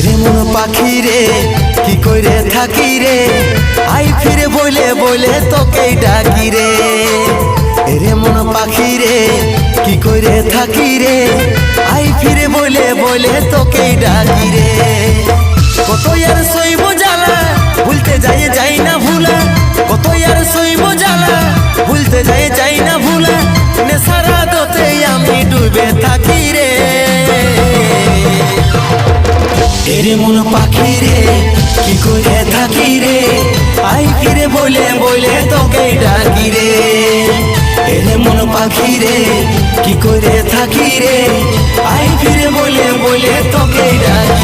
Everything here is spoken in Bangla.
রে মন পাখি রে কি কইরে থাকি রে আই ফিরে বলে বলে তোকে ডাকি রে। রে মন পাখি রে কি কইরে থাকি রে আই ফিরে বলে বলে তোকে ডাকি রে। কত আর সইব জ্বালা ভুলতে যাই না ভুলা, কত আর সইব জ্বালা ভুলতে যাই না ভুলা, নেশারা দোতে আমি ডুবে থাকি রে। রে মন পাখি রে কি করে থাকি রে আই ফিরে বলে বলে তোকে ডাকি রে। রে মন পাখি রে কি করে থাকি রে আই ফিরে বলে বলে তোকে ডাকি।